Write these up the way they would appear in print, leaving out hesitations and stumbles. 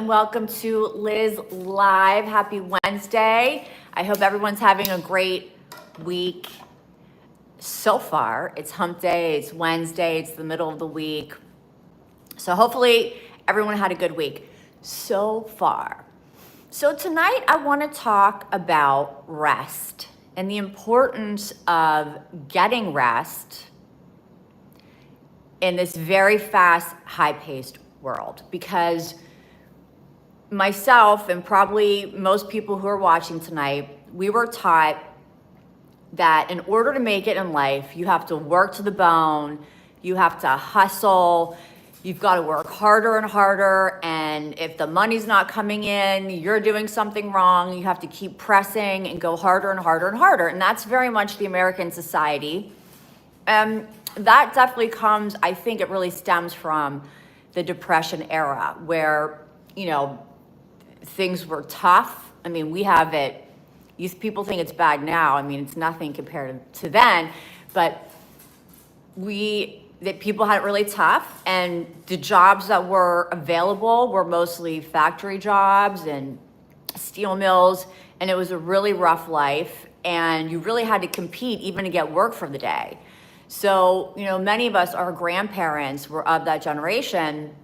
Welcome to Liz Live. Happy Wednesday. I hope everyone's having a great week so far. It's hump day, it's Wednesday, it's the middle of the week. So hopefully everyone had a good week so far. So tonight I want to talk about rest and the importance of getting rest in this very fast, high-paced world, because myself and probably most people who are watching tonight, we were taught that in order to make it in life, you have to work to the bone, you have to hustle, you've got to work harder and harder, and if the money's not coming in, you're doing something wrong, you have to keep pressing and go harder and harder and harder. And that's very much the American society. That definitely comes, I think it really stems from the Depression era where, things were tough. I mean, we have it, people think it's bad now. I mean, it's nothing compared to then, but people had it really tough, and the jobs that were available were mostly factory jobs and steel mills, and it was a really rough life, and you really had to compete even to get work for the day. So, many of us, our grandparents were of that generation,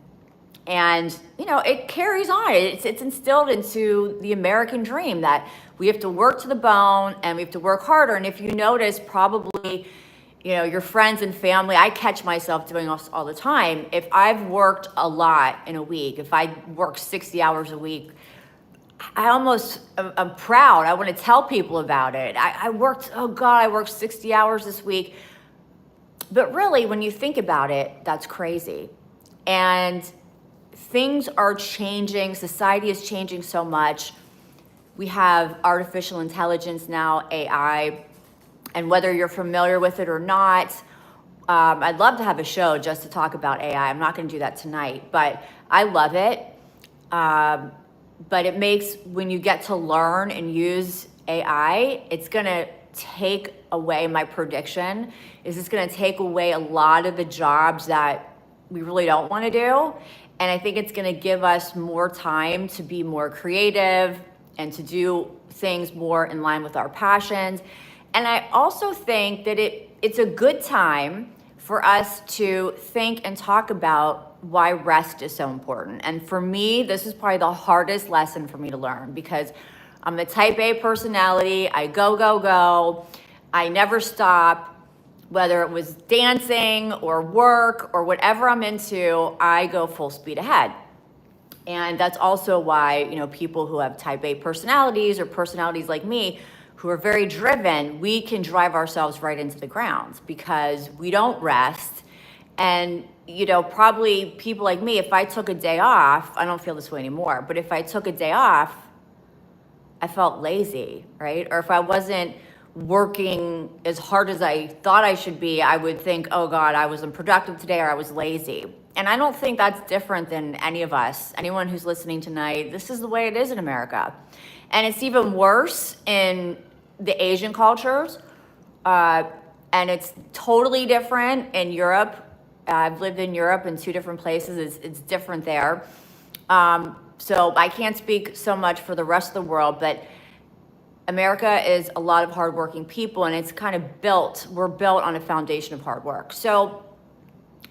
and, it carries on. It's instilled into the American dream that we have to work to the bone and we have to work harder. And if you notice, probably, your friends and family, I catch myself doing this all the time. If I've worked a lot in a week, if I work 60 hours a week, I'm proud. I want to tell people about it. I worked 60 hours this week. But really, when you think about it, that's crazy. And things are changing. Society is changing so much. We have artificial intelligence now, AI, and whether you're familiar with it or not, I'd love to have a show just to talk about AI. I'm not going to do that tonight, but I love it. But it makes, when you get to learn and use AI, it's going to take away, my prediction is it's going to take away a lot of the jobs that we really don't want to do. And I think it's going to give us more time to be more creative and to do things more in line with our passions. And I also think that it's a good time for us to think and talk about why rest is so important. And for me, this is probably the hardest lesson for me to learn, because I'm the type A personality. I go, go, go. I never stop. Whether it was dancing or work or whatever I'm into, I go full speed ahead. And that's also why, people who have type A personalities or personalities like me who are very driven, we can drive ourselves right into the ground because we don't rest. And, probably people like me, if I took a day off, I don't feel this way anymore, but if I took a day off, I felt lazy, right? Or if I wasn't working as hard as I thought I should be, I would think, oh God, I was unproductive today, or I was lazy. And I don't think that's different than any of us, anyone who's listening tonight. This is the way it is in America. And it's even worse in the Asian cultures. And it's totally different in Europe. I've lived in Europe in 2 different places. It's different there. So I can't speak so much for the rest of the world, but America is a lot of hardworking people, and it's kind of we're built on a foundation of hard work. So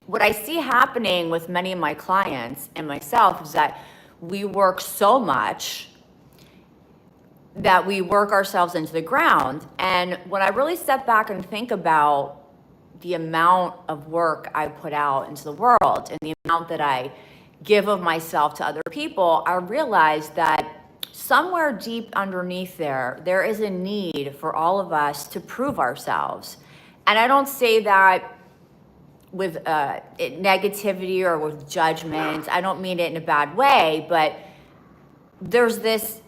what I see happening with many of my clients and myself is that we work so much that we work ourselves into the ground. And when I really step back and think about the amount of work I put out into the world and the amount that I give of myself to other people, I realize that somewhere deep underneath there is a need for all of us to prove ourselves. And I don't say that with negativity or with judgment. I don't mean it in a bad way, but there's this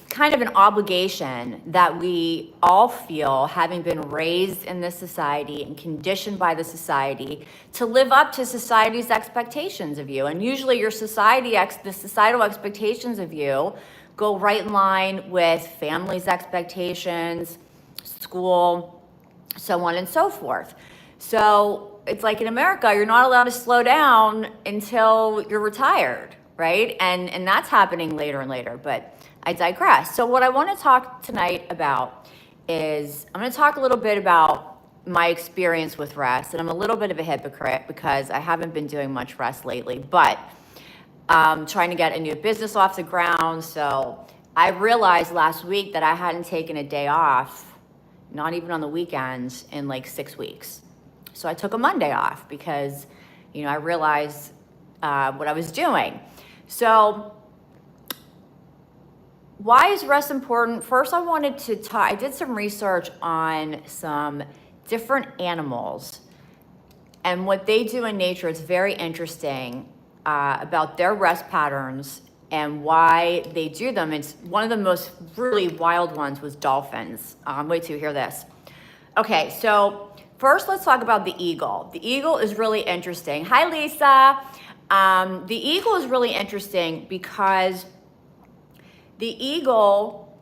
kind of an obligation that we all feel, having been raised in this society and conditioned by the society, to live up to society's expectations of you. And usually the societal expectations of you go right in line with family's expectations, school, so on and so forth. So it's like in America, you're not allowed to slow down until you're retired, right? And that's happening later and later, but I digress. So what I want to talk tonight about is I'm going to talk a little bit about my experience with rest, and I'm a little bit of a hypocrite because I haven't been doing much rest lately, but trying to get a new business off the ground. So I realized last week that I hadn't taken a day off, not even on the weekends, in like 6 weeks. So I took a Monday off because, I realized what I was doing. So why is rest important? First, I wanted to talk, I did some research on some different animals and what they do in nature. It's very interesting about their rest patterns and why they do them. It's one of the most really wild ones was dolphins. Wait till you hear this. Okay, so first let's talk about the eagle. The eagle is really interesting. Hi, Lisa. The eagle is really interesting because the eagle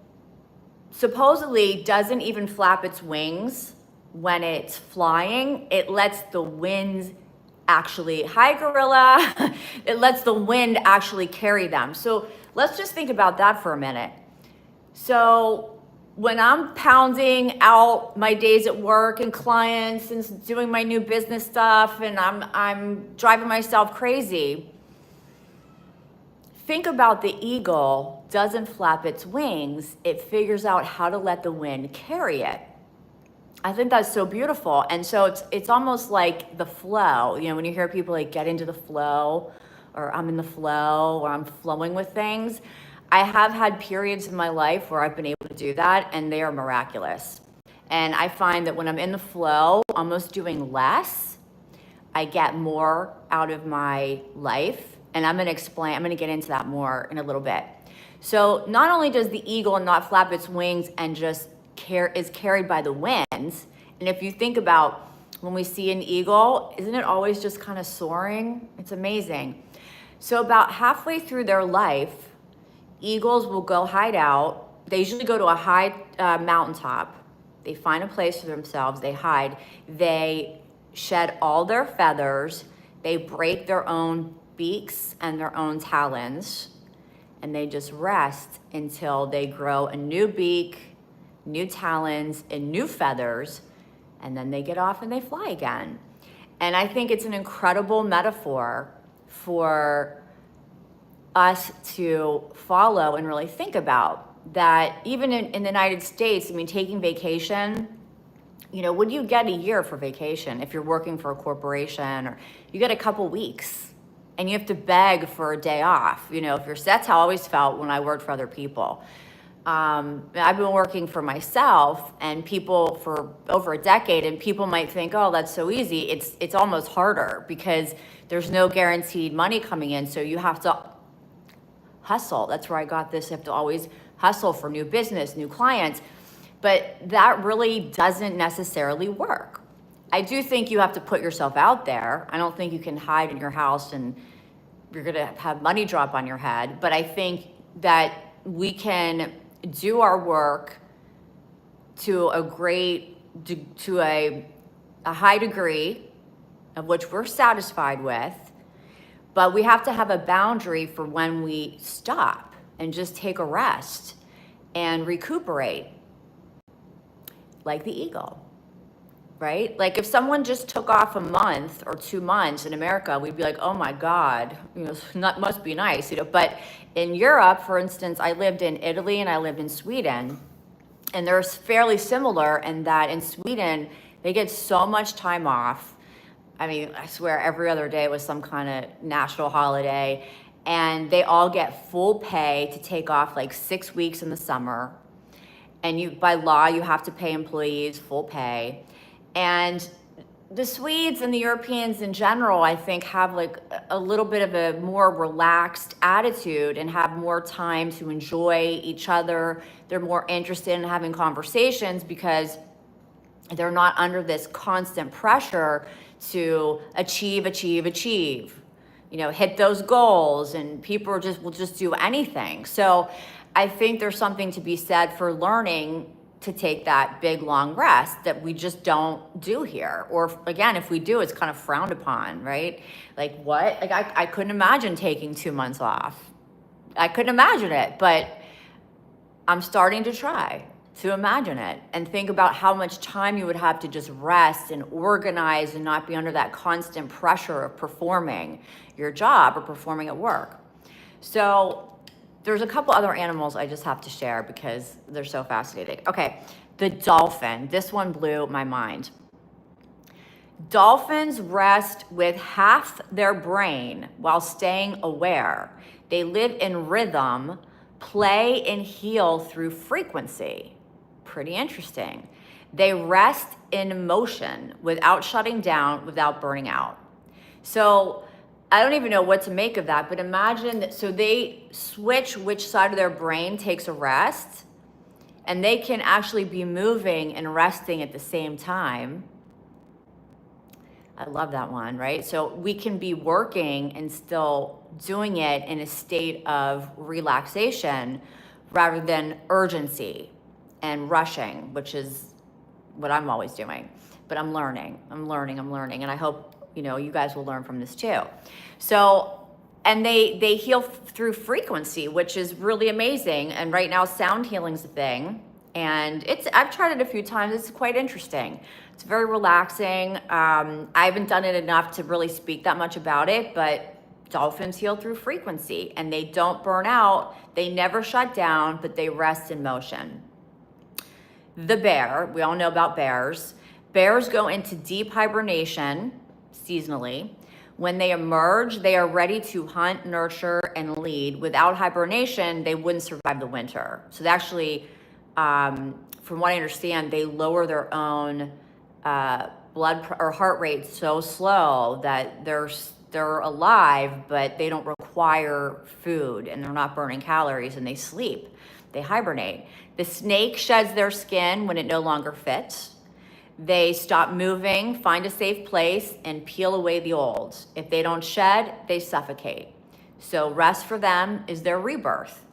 supposedly doesn't even flap its wings when it's flying. It lets the wind actually, hi gorilla, it lets the wind actually carry them. So let's just think about that for a minute. So when I'm pounding out my days at work and clients and doing my new business stuff and I'm driving myself crazy, think about the eagle doesn't flap its wings. It figures out how to let the wind carry it. I think that's so beautiful. And so it's almost like the flow. When you hear people like get into the flow, or I'm in the flow, or I'm flowing with things. I have had periods in my life where I've been able to do that, and they are miraculous. And I find that when I'm in the flow, almost doing less, I get more out of my life. And I'm going to get into that more in a little bit. So not only does the eagle not flap its wings and just is carried by the winds. And if you think about when we see an eagle, isn't it always just kind of soaring? It's amazing. So about halfway through their life, eagles will go hide out. They usually go to a high mountaintop. They find a place for themselves. They hide. They shed all their feathers. They break their own beaks and their own talons. And they just rest until they grow a new beak, new talons, and new feathers, and then they get off and they fly again. And I think it's an incredible metaphor for us to follow and really think about that. Even in the United States, taking vacation, what do you get a year for vacation if you're working for a corporation? Or you get a couple weeks and you have to beg for a day off. That's how I always felt when I worked for other people. I've been working for myself and people for over a decade, and people might think, oh, that's so easy. It's almost harder because there's no guaranteed money coming in. So you have to hustle. That's where I got this. You have to always hustle for new business, new clients. But that really doesn't necessarily work. I do think you have to put yourself out there. I don't think you can hide in your house and you're going to have money drop on your head. But I think that we can do our work to a high degree of which we're satisfied with, but we have to have a boundary for when we stop and just take a rest and recuperate, like the eagle, right? Like if someone just took off a month or 2 months in America, we'd be like, oh my God, that must be nice, but in Europe, for instance, I lived in Italy and I lived in Sweden, and they're fairly similar in that in Sweden, they get so much time off. I swear every other day was some kind of national holiday, and they all get full pay to take off like 6 weeks in the summer. And by law, you have to pay employees full pay. And the Swedes and the Europeans in general, I think, have like a little bit of a more relaxed attitude and have more time to enjoy each other. They're more interested in having conversations because they're not under this constant pressure to achieve, hit those goals, and people will just do anything. So I think there's something to be said for learning to take that big long rest that we just don't do here. Or again, if we do, it's kind of frowned upon, right? Like what? Like I couldn't imagine taking 2 months off. I couldn't imagine it, but I'm starting to try to imagine it and think about how much time you would have to just rest and organize and not be under that constant pressure of performing your job or performing at work. So there's a couple other animals I just have to share because they're so fascinating. Okay, the dolphin. This one blew my mind. Dolphins rest with half their brain while staying aware. They live in rhythm, play, and heal through frequency. Pretty interesting. They rest in motion without shutting down, without burning out. So I don't even know what to make of that, but imagine that. So they switch which side of their brain takes a rest, and they can actually be moving and resting at the same time. I love that one, right? So we can be working and still doing it in a state of relaxation rather than urgency and rushing, which is what I'm always doing. But I'm learning. And I hope, you guys will learn from this too. So, and they heal through frequency, which is really amazing. And right now, sound healing's a thing. And I've tried it a few times. It's quite interesting. It's very relaxing. I haven't done it enough to really speak that much about it, but dolphins heal through frequency and they don't burn out. They never shut down, but they rest in motion. The bear, we all know about bears. Bears go into deep hibernation seasonally. When they emerge, they are ready to hunt, nurture, and lead. Without hibernation, they wouldn't survive the winter. So they actually, from what I understand, they lower their own or heart rate so slow that they're alive, but they don't require food and they're not burning calories and they sleep. They hibernate. The snake sheds their skin when it no longer fits. They stop moving, find a safe place, and peel away the old. If they don't shed, they suffocate. So rest for them is their rebirth.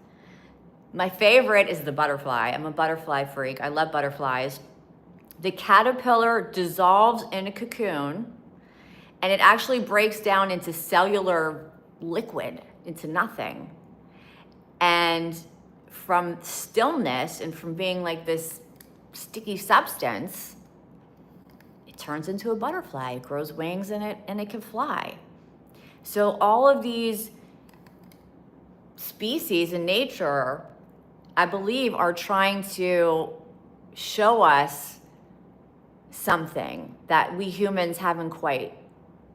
My favorite is the butterfly. I'm a butterfly freak. I love butterflies. The caterpillar dissolves in a cocoon, and it actually breaks down into cellular liquid, into nothing. And from stillness and from being like this sticky substance, it turns into a butterfly. It grows wings and it can fly. So all of these species in nature, I believe, are trying to show us something that we humans haven't quite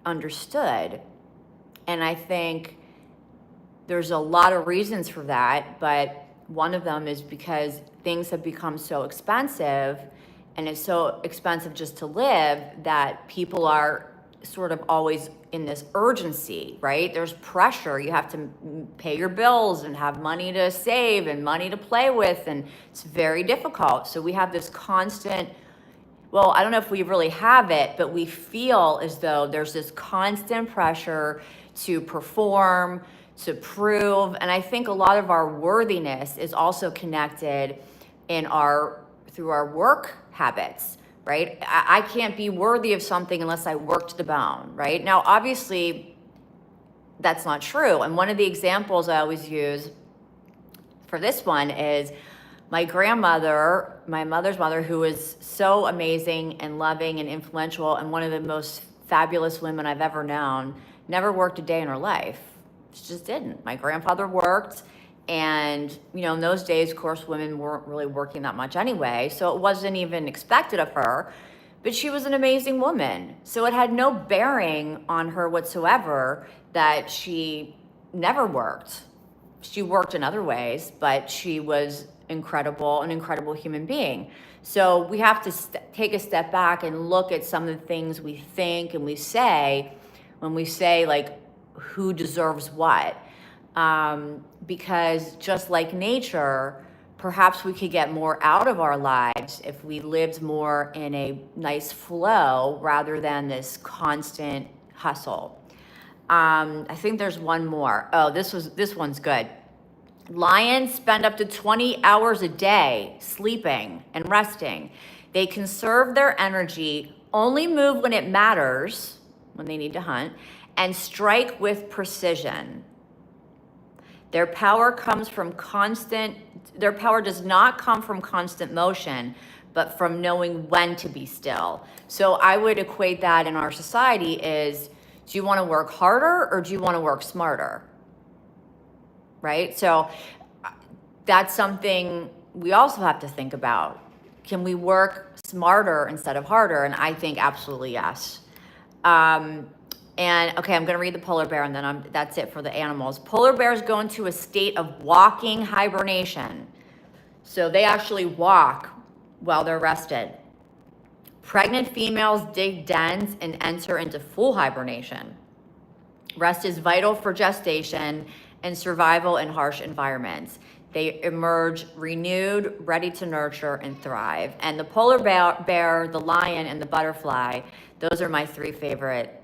understood. And I think there's a lot of reasons for that, but one of them is because things have become so expensive, and it's so expensive just to live that people are sort of always in this urgency, right? There's pressure. You have to pay your bills and have money to save and money to play with, and it's very difficult. So we have this constant, well, I don't know if we really have it, but we feel as though there's this constant pressure to perform, to prove. And I think a lot of our worthiness is also connected through our work habits, right? I can't be worthy of something unless I work to the bone, right? Now, obviously, that's not true. And one of the examples I always use for this one is my grandmother, my mother's mother, who was so amazing and loving and influential and one of the most fabulous women I've ever known, never worked a day in her life. She just didn't. My grandfather worked, and in those days, of course, women weren't really working that much anyway, so it wasn't even expected of her, but she was an amazing woman. So it had no bearing on her whatsoever that she never worked. She worked in other ways, but she was an incredible human being. So we have to take a step back and look at some of the things we think and we say when we say, like, who deserves what, because just like nature, perhaps we could get more out of our lives if we lived more in a nice flow rather than this constant hustle. I think there's one more. Oh, this one's good. Lions spend up to 20 hours a day sleeping and resting. They conserve their energy, only move when it matters, when they need to hunt, and strike with precision. Their power does not come from constant motion, but from knowing when to be still. So I would equate that in our society is, do you want to work harder or do you want to work smarter? Right? So that's something we also have to think about. Can we work smarter instead of harder? And I think absolutely yes. And okay, I'm going to read the polar bear and then that's it for the animals. Polar bears go into a state of walking hibernation. So they actually walk while they're rested. Pregnant females dig dens and enter into full hibernation. Rest is vital for gestation and survival in harsh environments. They emerge renewed, ready to nurture and thrive. And the polar bear, the lion, and the butterfly, those are my three favorite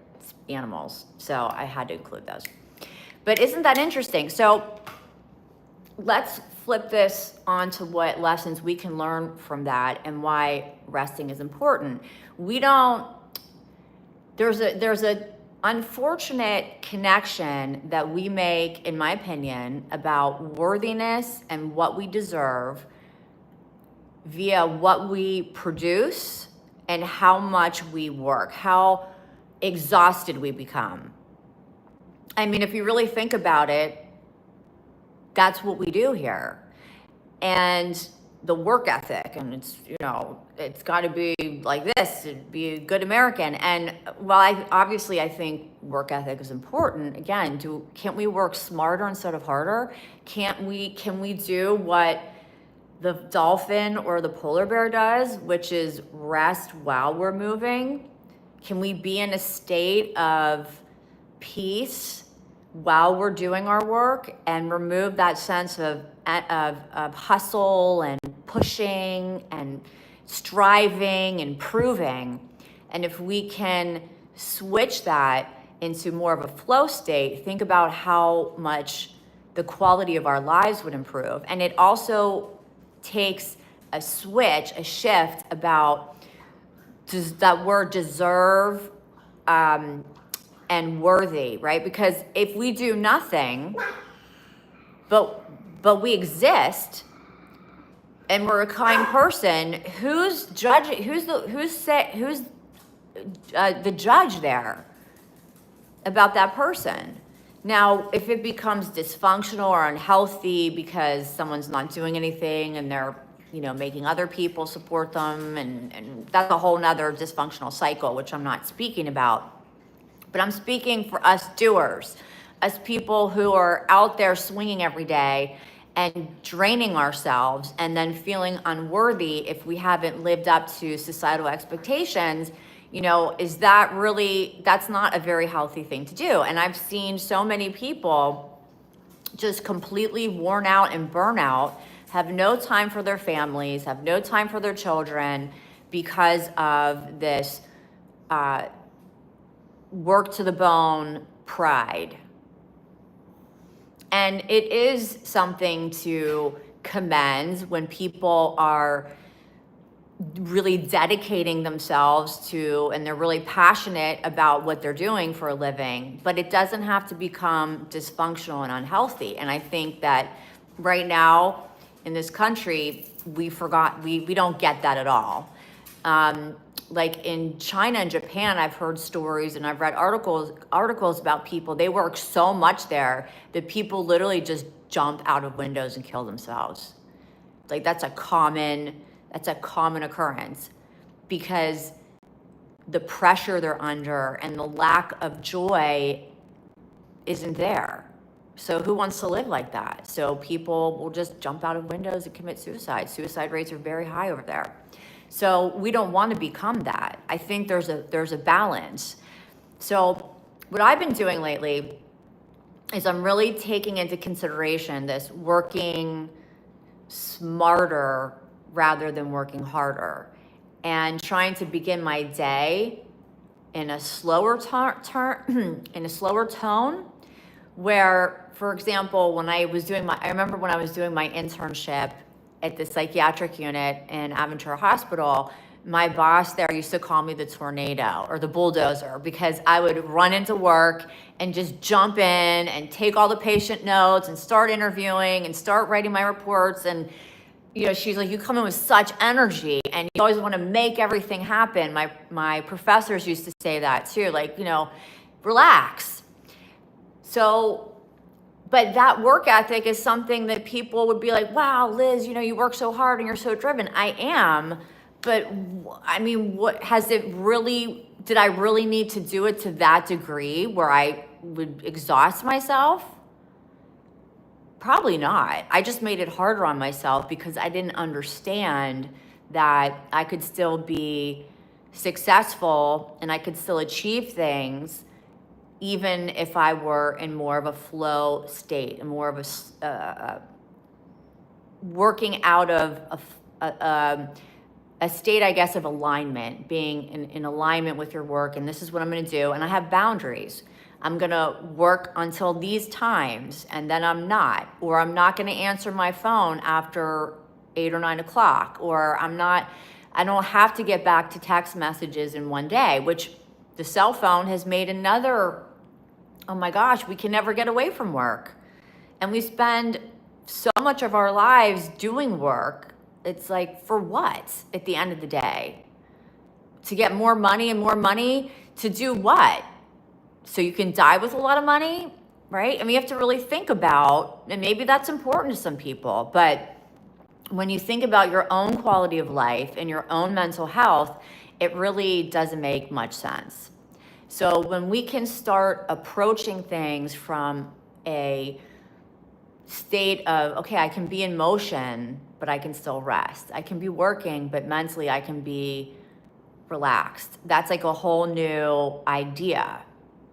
animals. So I had to include those. But isn't that interesting? So let's flip this onto what lessons we can learn from that and why resting is important. There's a unfortunate connection that we make, in my opinion, about worthiness and what we deserve via what we produce and how much we work, how exhausted we become. I mean, if you really think about it, that's what we do here. And the work ethic, and it's got to be like this, to be a good American. And while I think work ethic is important, again, can't we work smarter instead of harder? Can we do what the dolphin or the polar bear does, which is rest while we're moving? Can we be in a state of peace while we're doing our work and remove that sense of hustle and pushing and striving and proving? And if we can switch that into more of a flow state, think about how much the quality of our lives would improve. And it also takes a shift about that word deserve and worthy, right? Because if we do nothing, but we exist and we're a kind person, who's judging? Who's the judge there about that person? Now, if it becomes dysfunctional or unhealthy because someone's not doing anything and they're making other people support them, and that's a whole nother dysfunctional cycle, which I'm not speaking about. But I'm speaking for us doers, us people who are out there swinging every day and draining ourselves and then feeling unworthy if we haven't lived up to societal expectations. That's not a very healthy thing to do. And I've seen so many people just completely worn out and burnout, have no time for their families, have no time for their children because of this work to the bone pride. And it is something to commend when people are really dedicating themselves to, and they're really passionate about what they're doing for a living, but it doesn't have to become dysfunctional and unhealthy. And I think that right now in this country, we don't get that at all. Like in China and Japan, I've heard stories and I've read articles about people, they work so much there that people literally just jump out of windows and kill themselves. Like that's a common occurrence because the pressure they're under and the lack of joy isn't there. So who wants to live like that? So people will just jump out of windows and commit suicide. Suicide rates are very high over there. So we don't want to become that. I think there's a balance. So what I've been doing lately is I'm really taking into consideration this working smarter rather than working harder, and trying to begin my day in a slower tone, where for example, I remember when I was doing my internship at the psychiatric unit in Aventura Hospital, my boss there used to call me the tornado or the bulldozer because I would run into work and just jump in and take all the patient notes and start interviewing and start writing my reports. And, she's like, you come in with such energy and you always want to make everything happen. My professors used to say that too, like, relax. So, but that work ethic is something that people would be like, wow, Liz, you work so hard and you're so driven. I am, but I mean, did I really need to do it to that degree where I would exhaust myself? Probably not. I just made it harder on myself because I didn't understand that I could still be successful and I could still achieve things even if I were in more of a flow state and more of a working out of a state, I guess, of alignment, being in alignment with your work. And this is what I'm going to do. And I have boundaries. I'm going to work until these times and then I'm not, or I'm not going to answer my phone after 8 or 9 o'clock, or I don't have to get back to text messages in one day, which the cell phone has made another, oh my gosh, we can never get away from work. And we spend so much of our lives doing work. It's like, for what at the end of the day? To get more money and more money to do what? So you can die with a lot of money, right? I mean, you have to really think about, and maybe that's important to some people, but when you think about your own quality of life and your own mental health, it really doesn't make much sense. So when we can start approaching things from a state of, okay, I can be in motion, but I can still rest. I can be working, but mentally I can be relaxed. That's like a whole new idea,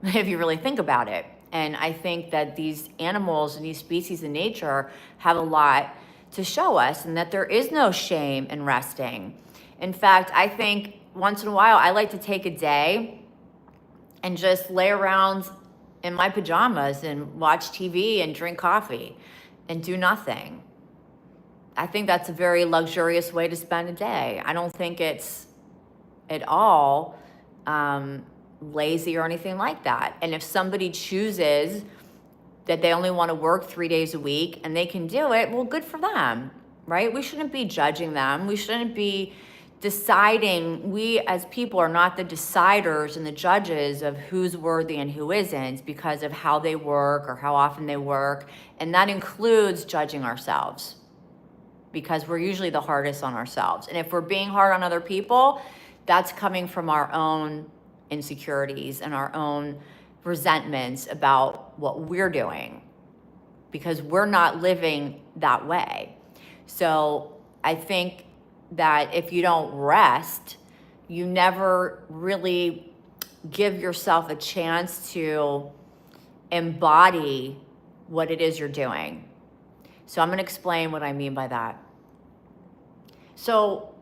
if you really think about it. And I think that these animals and these species in nature have a lot to show us, and that there is no shame in resting. In fact, I think once in a while, I like to take a day and just lay around in my pajamas and watch TV and drink coffee and do nothing. I think that's a very luxurious way to spend a day. I don't think it's at all lazy or anything like that. And if somebody chooses that they only want to work 3 days a week and they can do it, well, good for them, right? We shouldn't be judging them. We shouldn't be deciding. We as people are not the deciders and the judges of who's worthy and who isn't because of how they work or how often they work. And that includes judging ourselves, because we're usually the hardest on ourselves. And if we're being hard on other people, that's coming from our own insecurities and our own resentments about what we're doing, because we're not living that way. So I think that if you don't rest, you never really give yourself a chance to embody what it is you're doing. So I'm going to explain what I mean by that. So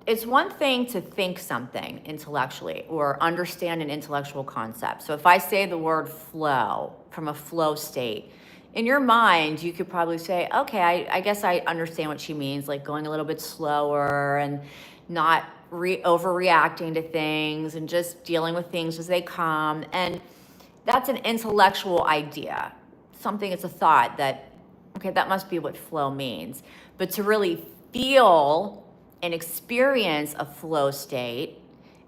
it's one thing to think something intellectually or understand an intellectual concept. So if I say the word flow, from a flow state, in your mind, you could probably say, okay, I guess I understand what she means, like going a little bit slower and not overreacting to things and just dealing with things as they come. And that's an intellectual idea. It's a thought that, okay, that must be what flow means. But to really feel and experience a flow state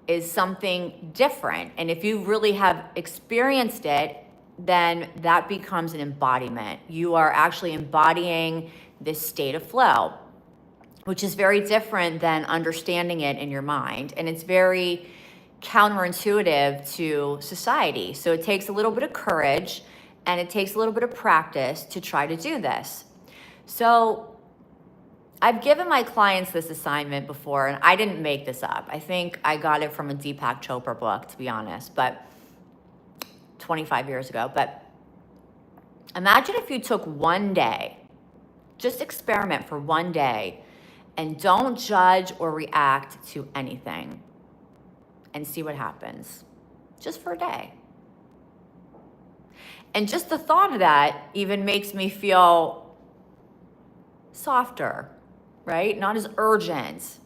is something different. And if you really have experienced it, then that becomes an embodiment. You are actually embodying this state of flow, which is very different than understanding it in your mind. And it's very counterintuitive to society. So it takes a little bit of courage and it takes a little bit of practice to try to do this. So I've given my clients this assignment before, and I didn't make this up. I think I got it from a Deepak Chopra book, to be honest, but 25 years ago. But imagine if you took one day, just experiment for one day, and don't judge or react to anything, and see what happens, just for a day. And just the thought of that even makes me feel softer, right? Not as urgent,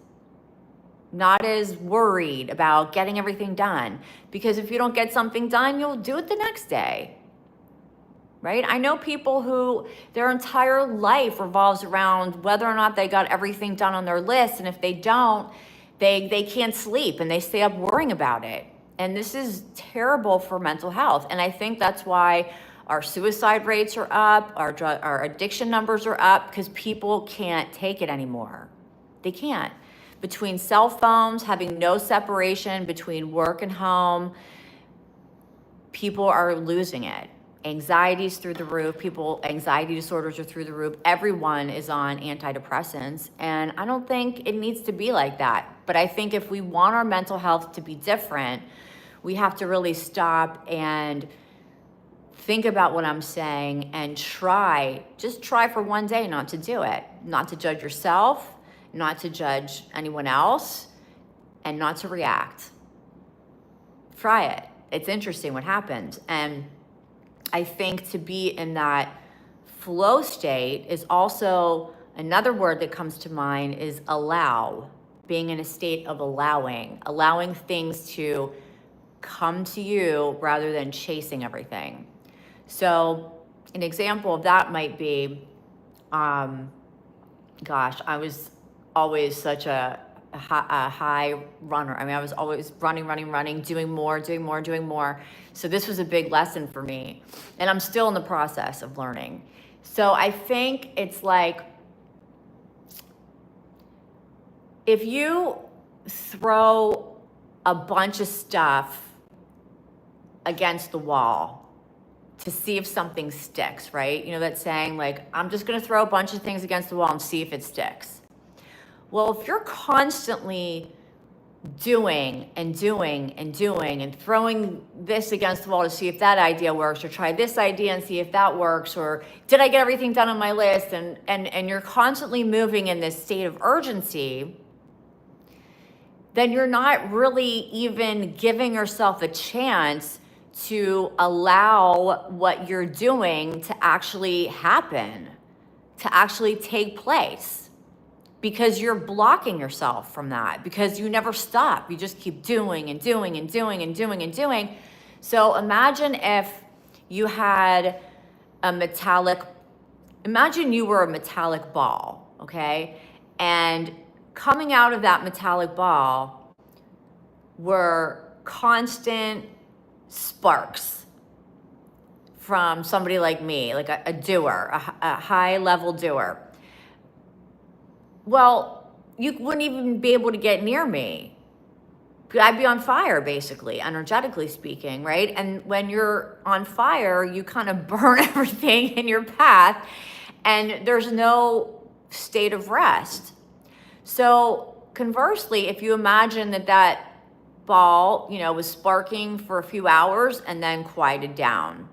not as worried about getting everything done. Because if you don't get something done, you'll do it the next day, right? I know people who their entire life revolves around whether or not they got everything done on their list. And if they don't, they can't sleep and they stay up worrying about it. And this is terrible for mental health. And I think that's why our suicide rates are up, our addiction numbers are up, because people can't take it anymore. They can't. Between cell phones, having no separation between work and home, people are losing it. Anxiety's through the roof. Anxiety disorders are through the roof. Everyone is on antidepressants. And I don't think it needs to be like that. But I think if we want our mental health to be different, we have to really stop and think about what I'm saying and just try for one day not to do it. Not to judge yourself, not to judge anyone else, and not to react. Try it. It's interesting what happens. And I think to be in that flow state is also another word that comes to mind is allow, being in a state of allowing things to come to you rather than chasing everything. So an example of that might be, I was always such a high runner. I mean, I was always running, doing more. So this was a big lesson for me. And I'm still in the process of learning. So I think it's like, if you throw a bunch of stuff against the wall to see if something sticks, right? You know that saying, like, I'm just gonna throw a bunch of things against the wall and see if it sticks. Well, if you're constantly doing and throwing this against the wall to see if that idea works, or try this idea and see if that works, or did I get everything done on my list, and you're constantly moving in this state of urgency, then you're not really even giving yourself a chance to allow what you're doing to actually happen, to actually take place. Because you're blocking yourself from that, because you never stop. You just keep doing. So imagine if you had imagine you were a metallic ball, okay? And coming out of that metallic ball were constant sparks from somebody like me, like a doer, a high level doer. Well, you wouldn't even be able to get near me. I'd be on fire, basically, energetically speaking, right? And when you're on fire, you kind of burn everything in your path, and there's no state of rest. So conversely, if you imagine that ball, was sparking for a few hours and then quieted down,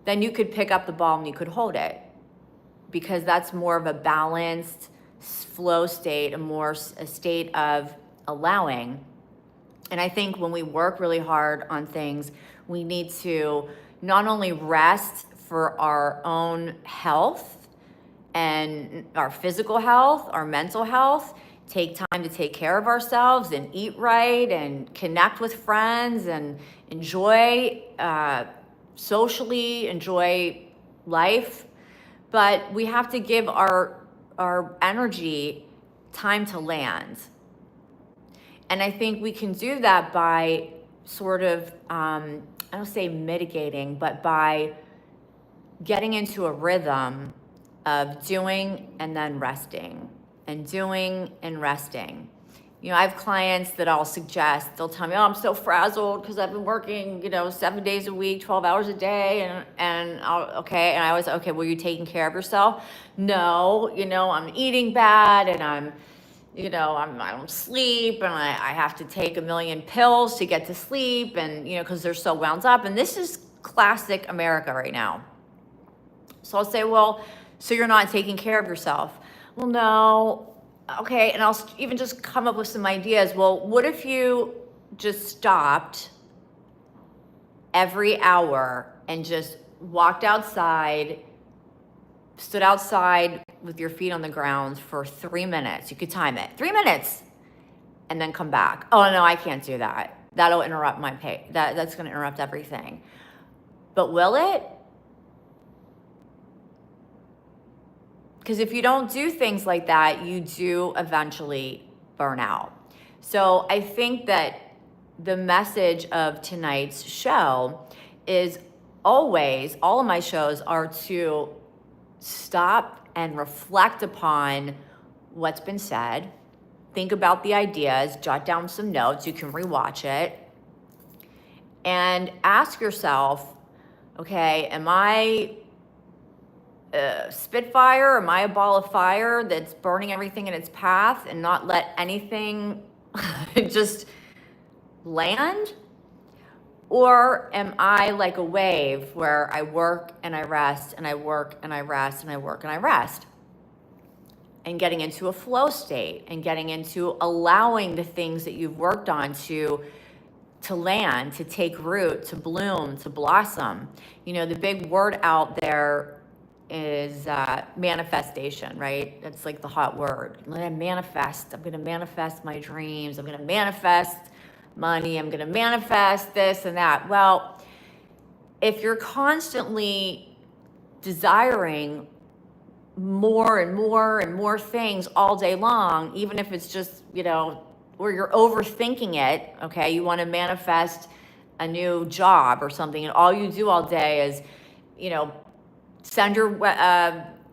then you could pick up the ball and you could hold it, because that's more of a balanced flow state, a state of allowing. And I think when we work really hard on things, we need to not only rest for our own health and our physical health, our mental health, take time to take care of ourselves and eat right and connect with friends and enjoy socially, enjoy life. But we have to give our energy time to land. And I think we can do that by sort of, I don't say mitigating, but by getting into a rhythm of doing and then resting, and doing and resting. I have clients that I'll suggest, they'll tell me, I'm so frazzled because I've been working, 7 days a week, 12 hours a day. And I was, okay, well, you taking care of yourself? No, I'm eating bad, and I don't sleep, and I have to take 1 million pills to get to sleep, and, because they're so wound up. And this is classic America right now. So I'll say, well, so you're not taking care of yourself? Well, no. Okay, and I'll even just come up with some ideas. Well, what if you just stopped every hour and just walked outside, stood outside with your feet on the ground for 3 minutes. You could time it, 3 minutes, and then come back. Oh no, I can't do that. That'll interrupt my pay. That's going to interrupt everything. But will it? Because if you don't do things like that, you do eventually burn out. So I think that the message of tonight's show is always, all of my shows are to stop and reflect upon what's been said. Think about the ideas, jot down some notes, you can rewatch it, and ask yourself, okay, am I a Spitfire? Am I a ball of fire that's burning everything in its path and not let anything just land? Or am I like a wave where I work and I rest and I work and I rest and I work and I rest? And getting into a flow state and getting into allowing the things that you've worked on to land, to take root, to bloom, to blossom. You know, the big word out there is manifestation, right? That's like the hot word. I'm gonna manifest. I'm gonna manifest my dreams. I'm gonna manifest money. I'm gonna manifest this and that. Well, if you're constantly desiring more and more and more things all day long, even if it's just, you know, where you're overthinking it, okay, you want to manifest a new job or something, and all you do all day is, you know,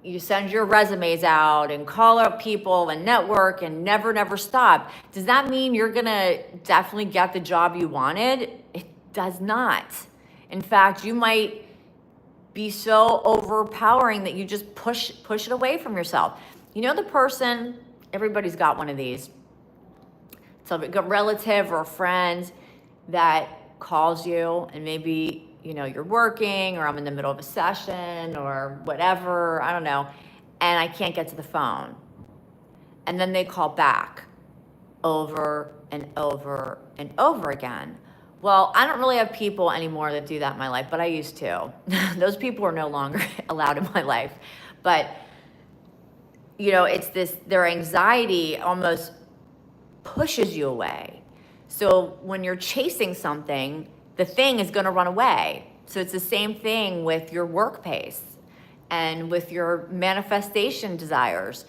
you send your resumes out and call up people and network and never stop. Does that mean you're gonna definitely get the job you wanted? It does not. In fact, you might be so overpowering that you just push it away from yourself. You know, the person, everybody's got one of these. So a relative or a friend that calls you, and maybe, you know, you're working, or I'm in the middle of a session or whatever, I don't know, and I can't get to the phone. And then they call back over and over and over again. Well, I don't really have people anymore that do that in my life, but I used to. Those people are no longer allowed in my life. But, you know, it's this, their anxiety almost pushes you away. So when you're chasing something, the thing is going to run away. So it's the same thing with your work pace and with your manifestation desires.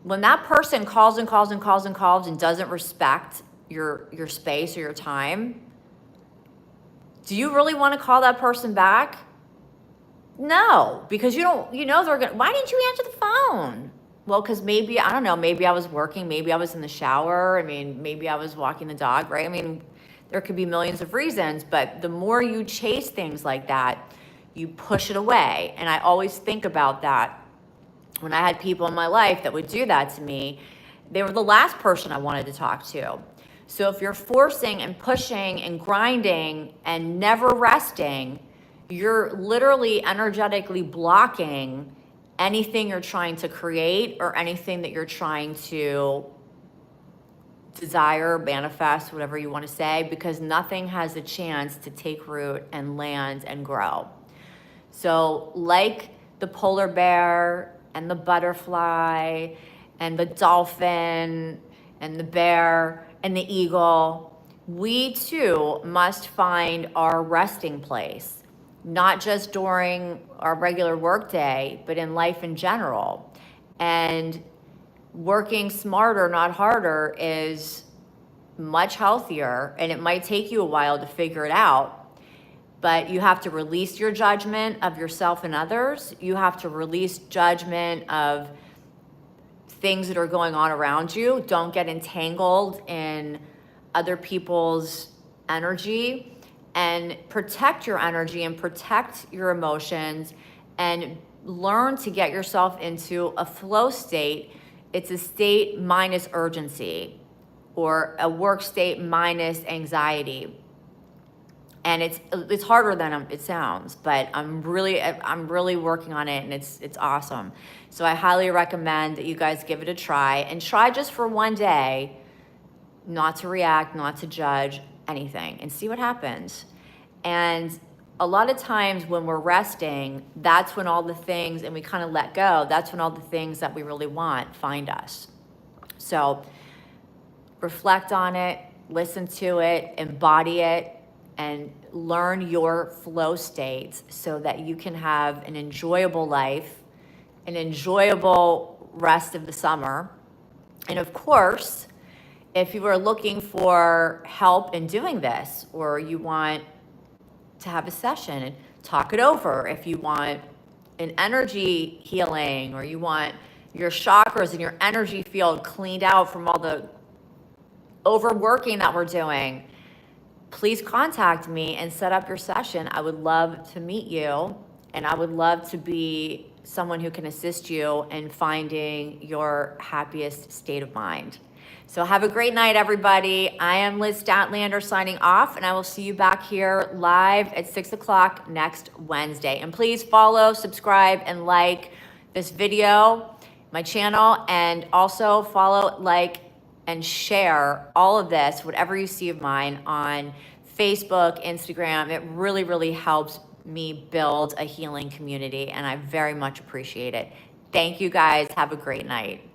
When that person calls and calls and calls and calls and doesn't respect your space or your time, do you really want to call that person back? No, because you know they're gonna, why didn't you answer the phone? Well, because maybe, I don't know, maybe I was working, maybe I was in the shower, I mean, maybe I was walking the dog, right? I mean, there could be millions of reasons, but the more you chase things like that, you push it away. And I always think about that when I had people in my life that would do that to me. They were the last person I wanted to talk to. So if you're forcing and pushing and grinding and never resting, you're literally energetically blocking anything you're trying to create or anything that you're trying to desire, manifest, whatever you want to say, because nothing has a chance to take root and land and grow. So like the polar bear and the butterfly and the dolphin and the bear and the eagle, we too must find our resting place, not just during our regular workday, but in life in general. And working smarter, not harder, is much healthier, and it might take you a while to figure it out, but you have to release your judgment of yourself and others. You have to release judgment of things that are going on around you. Don't get entangled in other people's energy, and protect your energy and protect your emotions, and learn to get yourself into a flow state. It's a state minus urgency, or a work state minus anxiety. And it's harder than it sounds, but I'm really working on it, and it's awesome. So I highly recommend that you guys give it a try, and try just for one day not to react, not to judge anything, and see what happens. And a lot of times when we're resting, that's when all the things, and we kind of let go, that's when all the things that we really want find us. So reflect on it, listen to it, embody it, and learn your flow states so that you can have an enjoyable life, an enjoyable rest of the summer. And of course, if you are looking for help in doing this, or you want to have a session and talk it over, if you want an energy healing, or you want your chakras and your energy field cleaned out from all the overworking that we're doing, please contact me and set up your session. I would love to meet you, and I would love to be someone who can assist you in finding your happiest state of mind. So have a great night, everybody. I am Liz Statlander signing off, and I will see you back here live at 6 o'clock next Wednesday. And please follow, subscribe, and like this video, my channel, and also follow, like, and share all of this, whatever you see of mine, on Facebook, Instagram. It really, really helps me build a healing community, and I very much appreciate it. Thank you guys. Have a great night.